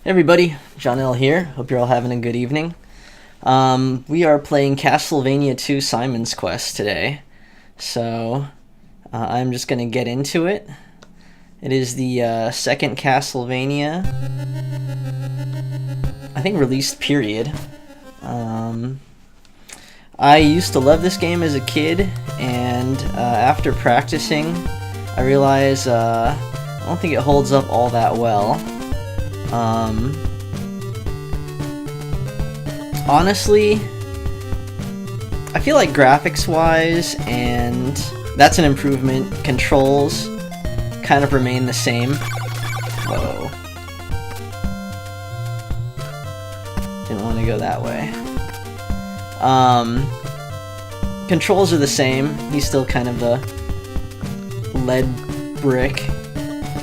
Hey everybody, John L. here. Hope you're all having a good evening. We are playing Castlevania 2 Simon's Quest today. So, I'm just going to get into it. It is the second Castlevania, I think, released period. I used to love this game as a kid, and after practicing, I realized I don't think it holds up all that well. Honestly, I feel like graphics-wise, and that's an improvement, controls kind of remain the same. Whoa. Didn't want to go that way. Controls are the same. He's still kind of the lead brick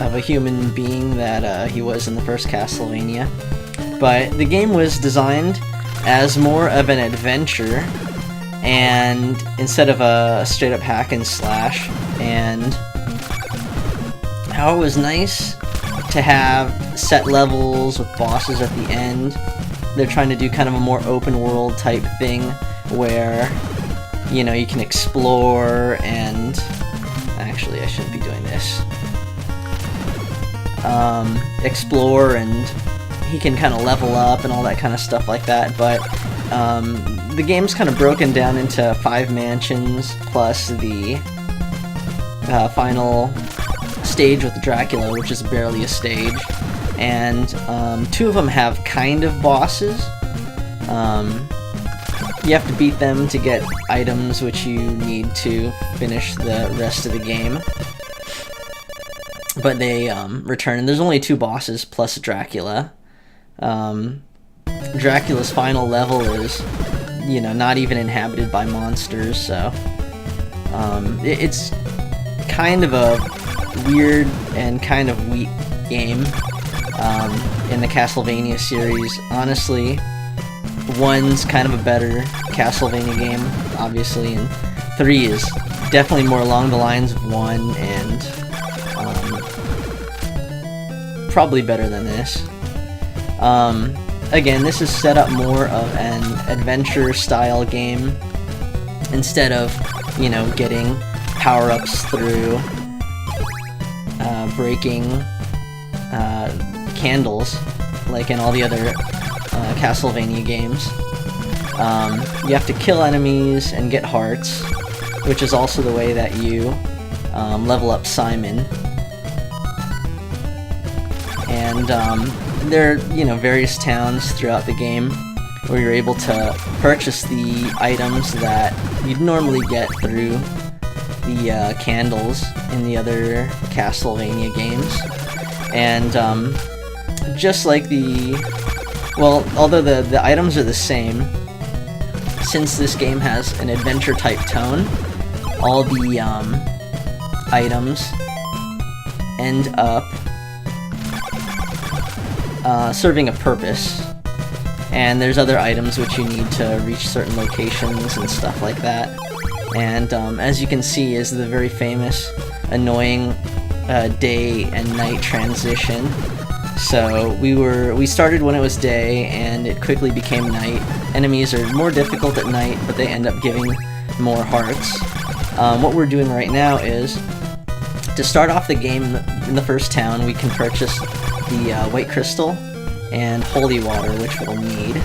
of a human being that he was in the first Castlevania. But the game was designed as more of an adventure, and instead of a straight-up hack and slash, and how it was nice to have set levels with bosses at the end. They're trying to do kind of a more open world type thing where, you know, you can explore and... Actually, I shouldn't be doing this. Explore, and he can kind of level up and all that kind of stuff like that, but the game's kind of broken down into 5 mansions plus the final stage with Dracula, which is barely a stage, and 2 of them have kind of bosses. You have to beat them to get items which you need to finish the rest of the game. But they return, and there's only 2 bosses plus Dracula. Dracula's final level is, you know, not even inhabited by monsters, so it's kind of a weird and kind of weak game in the Castlevania series. Honestly, 1's kind of a better Castlevania game, obviously, and 3 is definitely more along the lines of 1, and probably better than this. Again, this is set up more of an adventure-style game, instead of, you know, getting power-ups through breaking candles, like in all the other Castlevania games. You have to kill enemies and get hearts, which is also the way that you level up Simon. And there are, you know, various towns throughout the game where you're able to purchase the items that you'd normally get through the candles in the other Castlevania games. And just like well, although the items are the same, since this game has an adventure type tone, all the items end up serving a purpose, and there's other items which you need to reach certain locations and stuff like that. And as you can see, is the very famous annoying day and night transition. So we started when it was day, and it quickly became night. Enemies are more difficult at night, but they end up giving more hearts. What we're doing right now is, to start off the game in the first town, we can purchase the white crystal and holy water, which we'll need.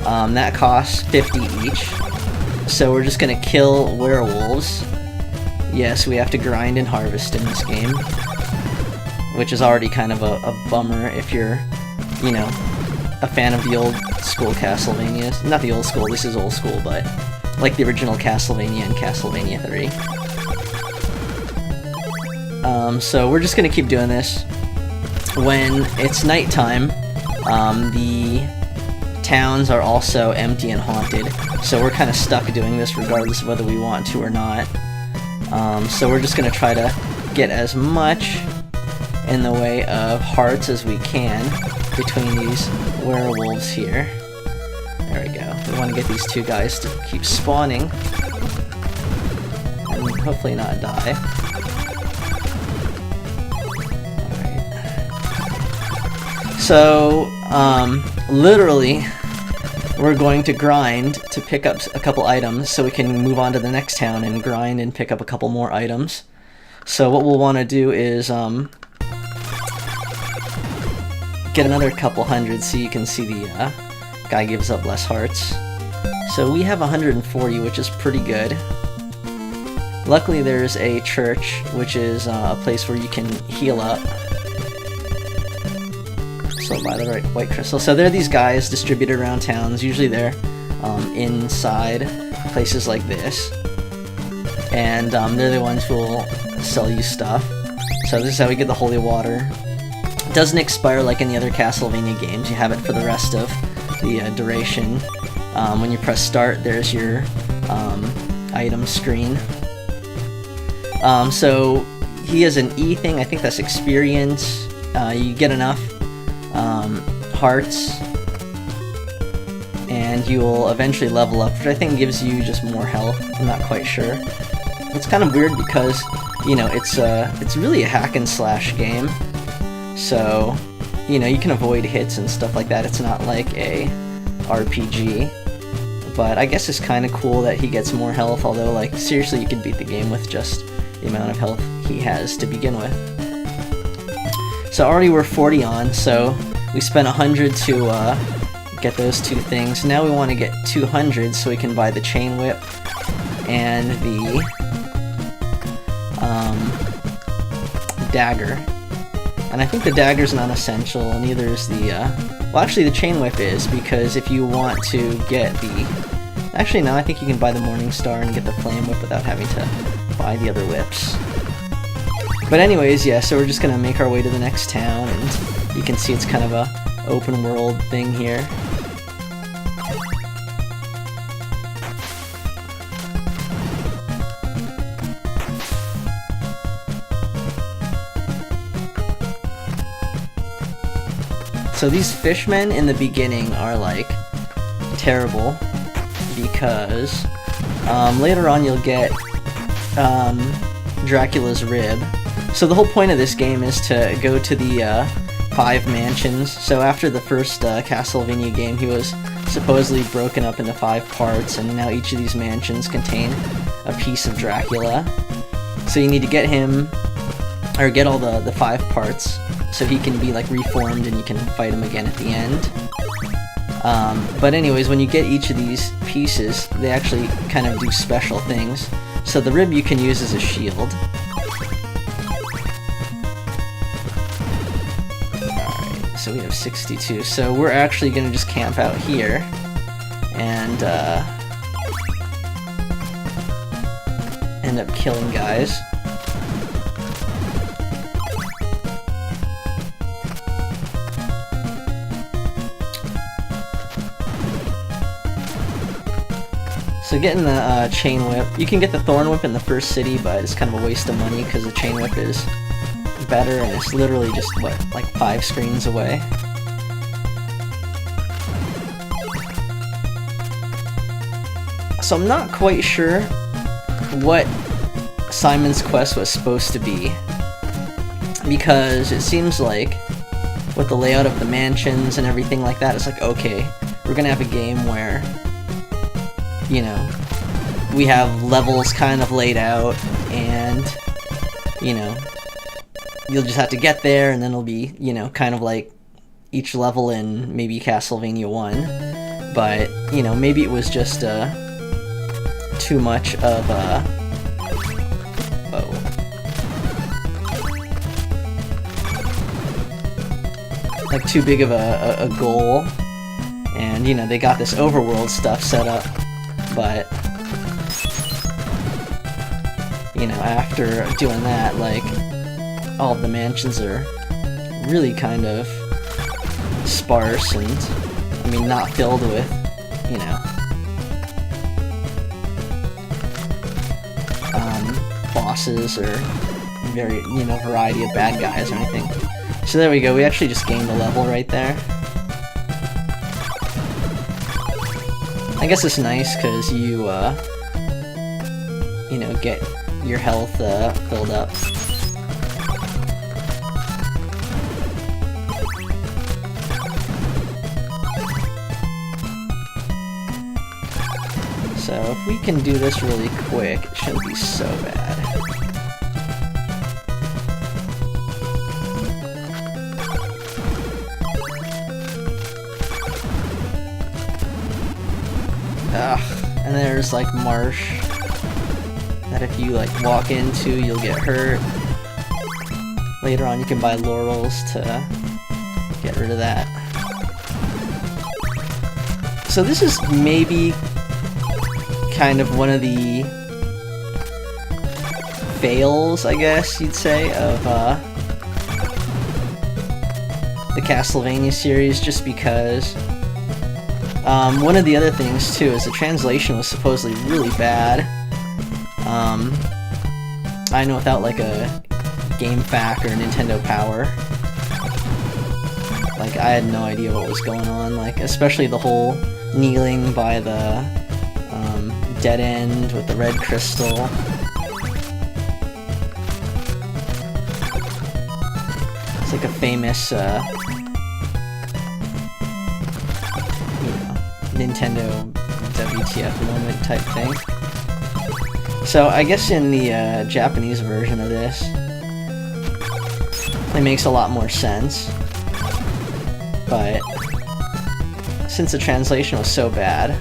That costs 50 each. So we're just gonna kill werewolves. Yes, we have to grind and harvest in this game, which is already kind of a bummer if you're, you know, a fan of the old school Castlevanias. Not the old school, this is old school, but like the original Castlevania and Castlevania 3. So we're just gonna keep doing this. When it's nighttime, the towns are also empty and haunted, so we're kind of stuck doing this regardless of whether we want to or not. So we're just gonna try to get as much in the way of hearts as we can between these werewolves here. There we go. We want to get these 2 guys to keep spawning and hopefully not die. So, literally, we're going to grind to pick up a couple items so we can move on to the next town and grind and pick up a couple more items. So what we'll want to do is get another couple hundred so you can see the guy gives up less hearts. So we have 140, which is pretty good. Luckily there's a church, which is a place where you can heal up. So buy the right white crystal. So there are these guys distributed around towns. Usually they're inside places like this. And they're the ones who will sell you stuff. So this is how we get the holy water. It doesn't expire like in the other Castlevania games. You have it for the rest of the duration. When you press start, there's your item screen. So he has an E thing. I think that's experience. You get enough hearts and you will eventually level up, which I think gives you just more health. I'm not quite sure. It's kind of weird because, you know, it's really a hack and slash game, so, you know, you can avoid hits and stuff like that. It's not like a RPG, but I guess it's kind of cool that he gets more health, although, like, seriously, you could beat the game with just the amount of health he has to begin with. So already we're 40 on, so we spent 100 to get those two things. Now we want to get 200 so we can buy the chain whip and the dagger. And I think the dagger's not essential, neither is the, well, actually the chain whip is, because if you want to get the, actually no, I think you can buy the Morning Star and get the flame whip without having to buy the other whips. But anyways, yeah, so we're just gonna make our way to the next town, and you can see it's kind of a open world thing here. So these fishmen in the beginning are like terrible because later on you'll get Dracula's rib. So the whole point of this game is to go to the 5 mansions. So after the first Castlevania game, he was supposedly broken up into 5 parts, and now each of these mansions contain a piece of Dracula. So you need to get him, or get all the 5 parts, so he can be like reformed and you can fight him again at the end. But anyways, when you get each of these pieces, they actually kind of do special things. So the rib you can use as a shield. Alright, so we have 62. So we're actually going to just camp out here and end up killing guys. So getting the chain whip, you can get the thorn whip in the first city, but it's kind of a waste of money because the chain whip is better and it's literally just, what, like 5 screens away. So I'm not quite sure what Simon's quest was supposed to be, because it seems like with the layout of the mansions and everything like that, it's like, okay, we're gonna have a game where, you know, we have levels kind of laid out, and, you know, you'll just have to get there, and then it'll be, you know, kind of like each level in maybe Castlevania 1, but, you know, maybe it was just, too much of a... like too big of a goal, and, you know, they got this overworld stuff set up, but, you know, after doing that, like, all of the mansions are really kind of sparse and, I mean, not filled with, you know, bosses or very, you know, variety of bad guys or anything. So there we go, we actually just gained a level right there. I guess it's nice because you, you know, get your health filled up. So if we can do this really quick, it shouldn't be so bad. Ugh, and there's like marsh that if you like walk into, you'll get hurt. Later on you can buy laurels to get rid of that. So this is maybe kind of one of the fails, I guess you'd say, of the Castlevania series, just because one of the other things too is the translation was supposedly really bad. I know without like a GameFAQ or Nintendo Power, like I had no idea what was going on, like especially the whole kneeling by the dead end with the red crystal. It's like a famous Nintendo WTF moment type thing. So I guess in the Japanese version of this, it makes a lot more sense, but since the translation was so bad,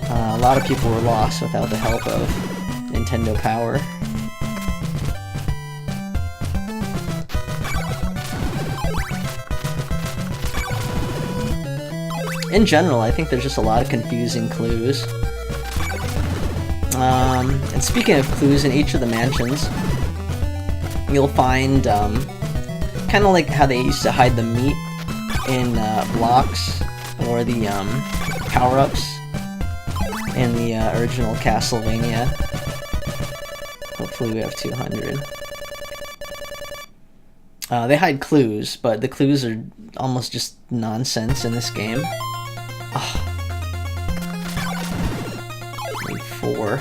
a lot of people were lost without the help of Nintendo Power. In general, I think there's just a lot of confusing clues. And speaking of clues, in each of the mansions, you'll find, kind of like how they used to hide the meat in blocks, or the power-ups in the original Castlevania. Hopefully we have 200. They hide clues, but the clues are almost just nonsense in this game. Oh. Need 4.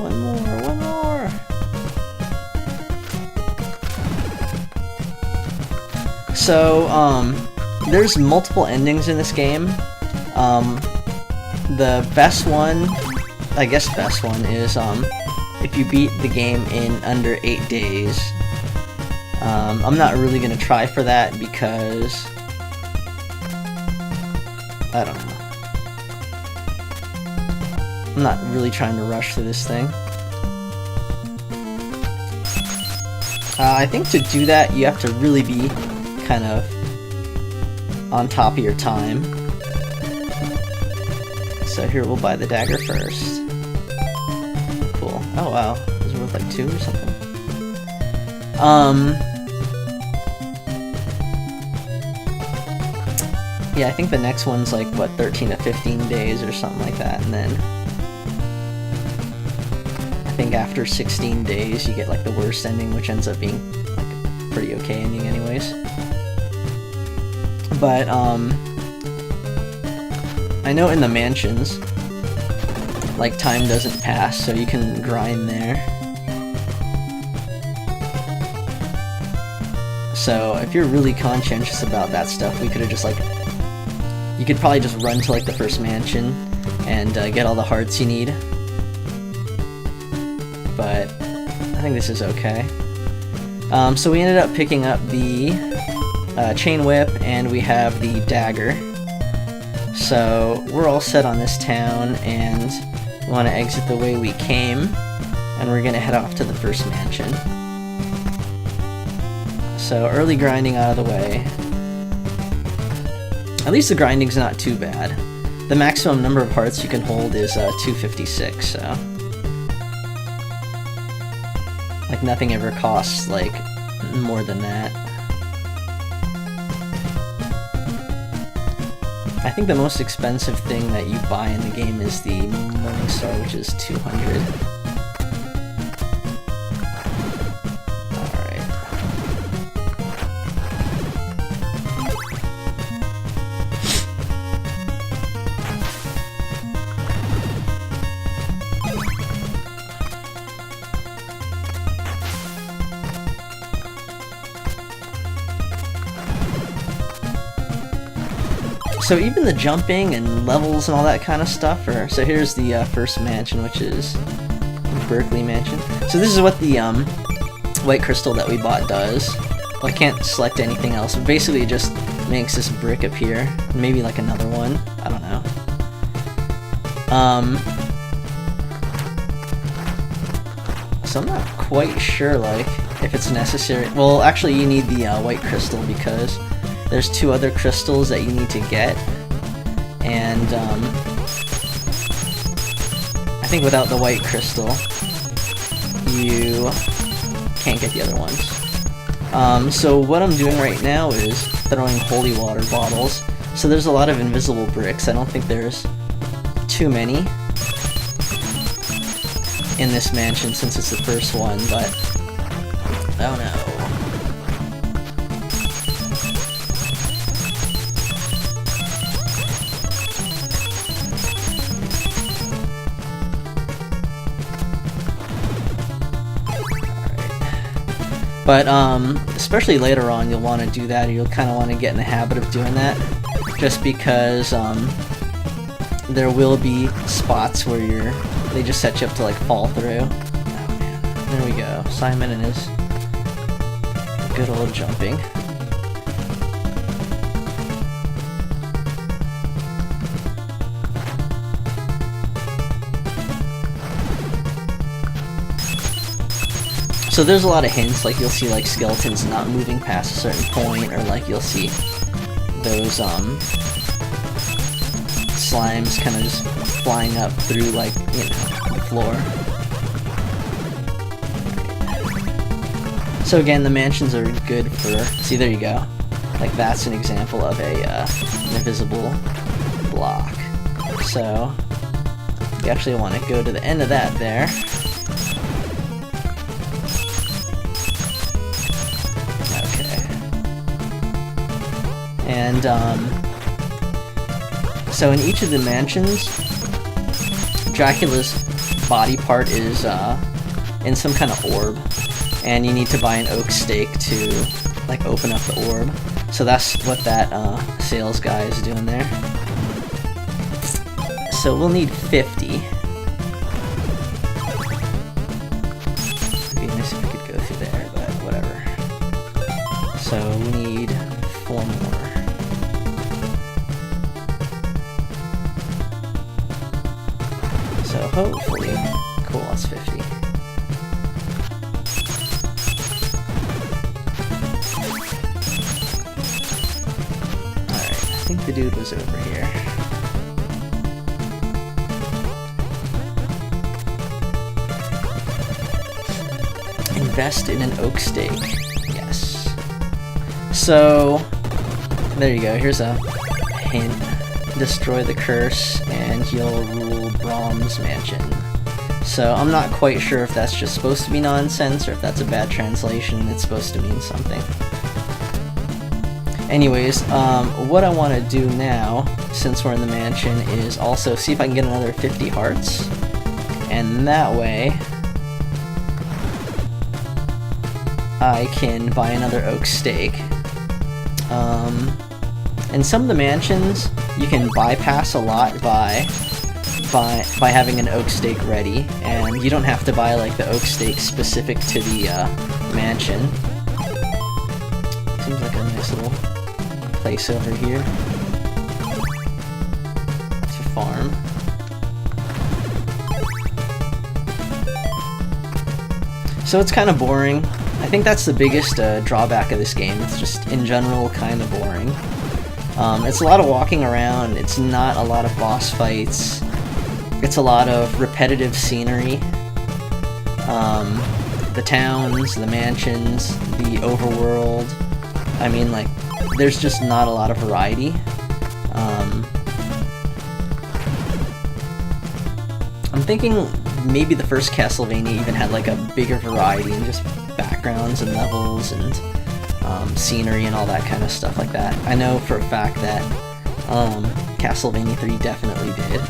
One more. So, there's multiple endings in this game. The best one, I guess best one, is, if you beat the game in under 8 days. I'm not really gonna try for that because I don't know. I'm not really trying to rush through this thing. I think to do that, you have to really be kind of on top of your time. So here, we'll buy the dagger first. Cool. Oh wow, is it worth like 2 or something? Yeah, I think the next one's like, what, 13 to 15 days or something like that, and then I think after 16 days you get like the worst ending, which ends up being like a pretty okay ending anyways. But, I know in the mansions, like, time doesn't pass, so you can grind there. So, if you're really conscientious about that stuff, we could have just, like, you could probably just run to, like, the first mansion and get all the hearts you need. But I think this is okay. So we ended up picking up the chain whip, and we have the dagger. So we're all set on this town, and we want to exit the way we came, and we're going to head off to the first mansion. So early grinding out of the way. At least the grinding's not too bad. The maximum number of hearts you can hold is 256, so like nothing ever costs like more than that. I think the most expensive thing that you buy in the game is the Morning Star, which is 200. So even the jumping and levels and all that kind of stuff are... So here's the first mansion, which is Berkeley Mansion. So this is what the white crystal that we bought does. Well, I can't select anything else, but basically it just makes this brick appear. Maybe like another one. I don't know. So I'm not quite sure, like, if it's necessary. Well, actually you need the white crystal because there's 2 other crystals that you need to get. And I think without the white crystal, you can't get the other ones. So what I'm doing right now is throwing holy water bottles. So there's a lot of invisible bricks. I don't think there's too many in this mansion since it's the first one, but oh no. But especially later on, you'll want to do that, or you'll kind of want to get in the habit of doing that, just because there will be spots where they just set you up to like fall through. Oh man, there we go. Simon and his good old jumping. So there's a lot of hints, like you'll see like skeletons not moving past a certain point, or like you'll see those slimes kind of just flying up through, like, you know, the floor. So again, the mansions are good for, see, there you go. Like that's an example of an invisible block. So you actually want to go to the end of that there. And so in each of the mansions, Dracula's body part is in some kind of orb, and you need to buy an oak stake to like open up the orb. So that's what that sales guy is doing there. So we'll need 50. It'd be nice if we could go through there, but whatever. So we need 4 more. So hopefully, cool, that's 50. Alright, I think the dude was over here. Invest in an oak stake. Yes. So, there you go, here's a hint. Destroy the curse and you'll rule Brahm's mansion. So I'm not quite sure if that's just supposed to be nonsense or if that's a bad translation and it's supposed to mean something. Anyways, what I want to do now, since we're in the mansion, is also see if I can get another 50 hearts. And that way, I can buy another oak stake. In some of the mansions, you can bypass a lot by having an oak stake ready, and you don't have to buy like the oak stake specific to the mansion. Seems like a nice little place over here to farm. So it's kind of boring. I think that's the biggest drawback of this game. It's just, in general, kind of boring. It's a lot of walking around, it's not a lot of boss fights, it's a lot of repetitive scenery. The towns, the mansions, the overworld, I mean, like, there's just not a lot of variety. I'm thinking maybe the first Castlevania even had like a bigger variety in just backgrounds and levels and scenery and all that kind of stuff like that. I know for a fact that Castlevania 3 definitely did.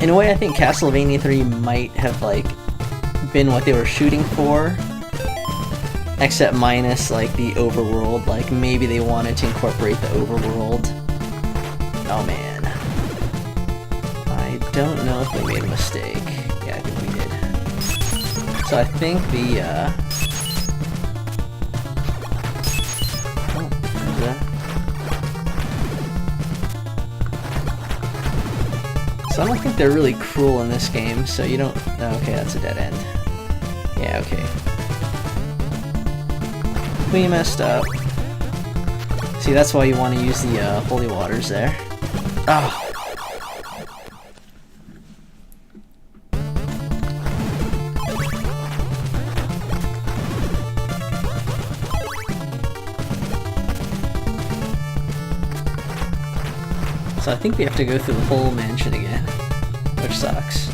In a way, I think Castlevania 3 might have like been what they were shooting for, except minus like the overworld. Like maybe they wanted to incorporate the overworld. Oh man, I don't know if we made a mistake. Yeah, I think we did. So I think the So I don't think they're really cruel in this game, so you don't... Oh, okay, that's a dead end. Yeah, okay. We messed up. See, that's why you want to use the holy waters there. Oh. So I think we have to go through the whole mansion again, which sucks.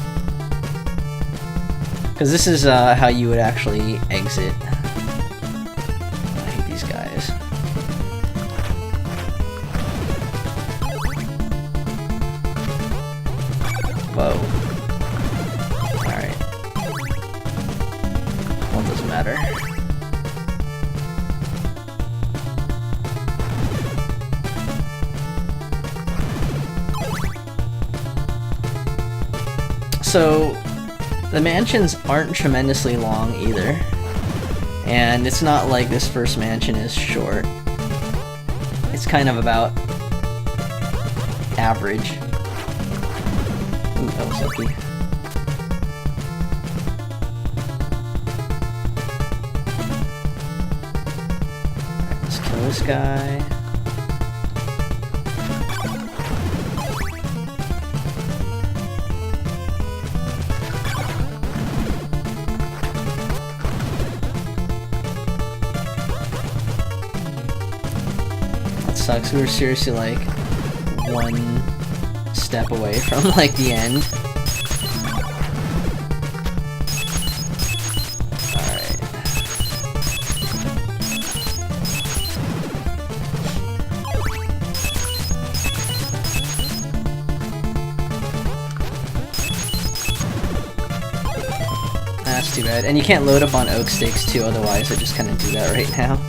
Because this is how you would actually exit. I hate these guys. Whoa. Alright. Well, it doesn't matter. So, the mansions aren't tremendously long either, and it's not like this first mansion is short. It's kind of about average. Ooh, that was lucky. Alright, let's kill this guy. Sucks. We were seriously like one step away from like the end. Alright. That's too bad. And you can't load up on oak stakes too, otherwise I just kind of do that right now.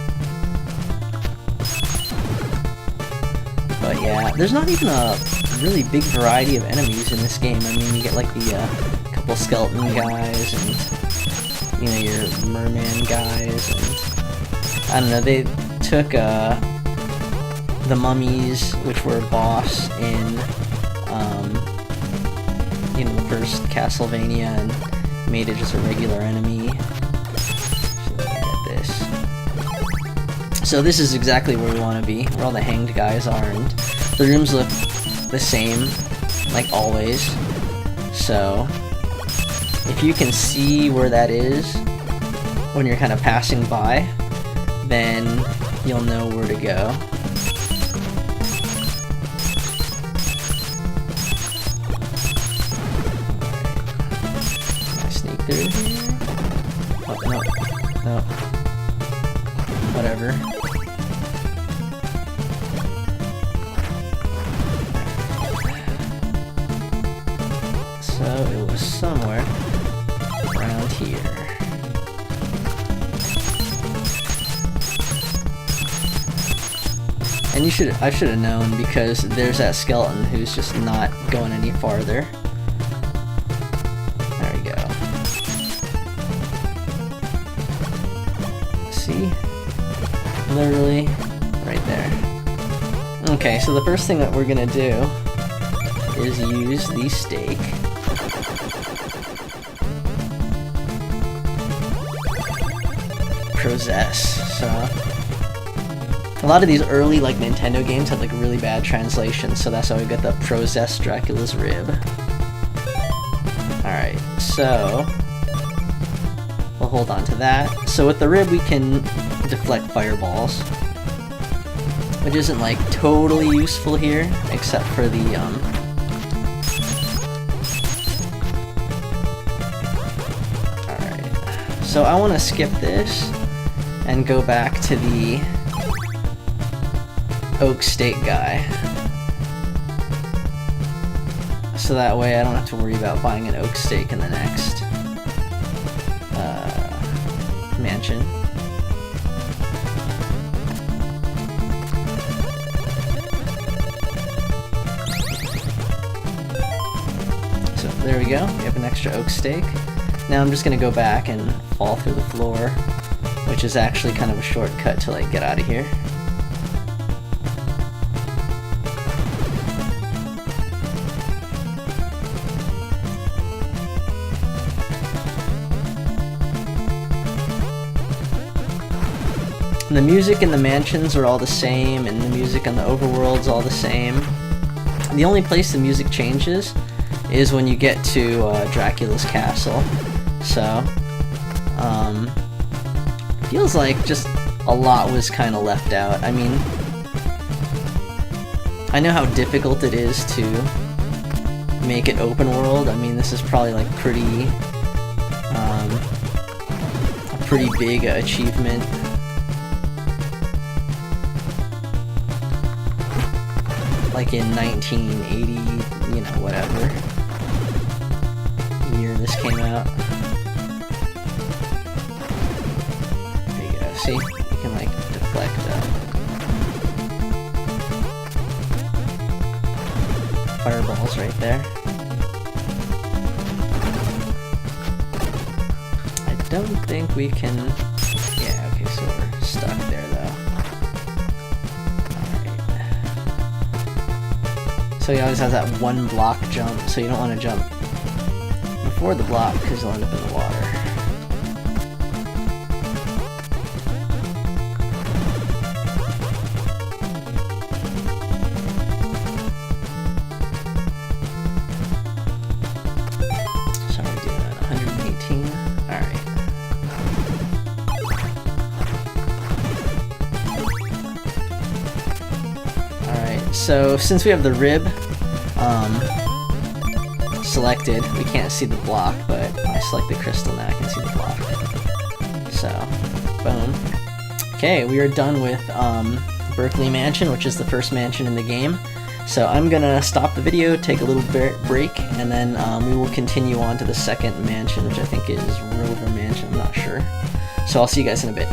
But yeah, there's not even a really big variety of enemies in this game. I mean, you get like the couple skeleton guys and, you know, your merman guys, and I don't know, they took the mummies, which were a boss in, you know, the first Castlevania, and made it just a regular enemy. So look at this. So this is exactly where we want to be, where all the hanged guys are, and the rooms look the same, like always. So if you can see where that is when you're kind of passing by, then you'll know where to go. Can I sneak through here? Oh, no. No. Whatever. So it was somewhere around here. And I should have known, because there's that skeleton who's just not going any farther. There we go. See? Literally right there. Okay, so the first thing that we're gonna do is use the stake. Possess. So a lot of these early like Nintendo games had like really bad translations, so that's how we got the possess Dracula's rib. Alright, so we'll hold on to that. So with the rib we can deflect fireballs, which isn't like totally useful here, except for the Alright, so I want to skip this and go back to the oak stake guy, so that way I don't have to worry about buying an oak stake in the next. there we go. We have an extra oak stake. Now I'm just gonna go back and fall through the floor, which is actually kind of a shortcut to like get out of here. And the music in the mansions are all the same, and the music on the overworld's all the same. The only place the music changes is when you get to Dracula's castle. So, feels like just a lot was kind of left out. I mean, I know how difficult it is to make it open world. I mean, this is probably like a pretty big achievement. Like in 1980, you know, whatever year this came out. There you go, see? You can like deflect fireballs right there. I don't think we can... Yeah, okay, so we're stuck there though. So he always has that one block jump, so you don't want to jump before the block because you'll end up in the water. So we're doing 118. Alright, so since we have the rib selected, we can't see the block, but I select the crystal now, I can see the block. So, boom. Okay, we are done with Berkeley Mansion, which is the first mansion in the game. So I'm gonna stop the video, take a little break, and then we will continue on to the second mansion, which I think is Rover Mansion, I'm not sure. So I'll see you guys in a bit.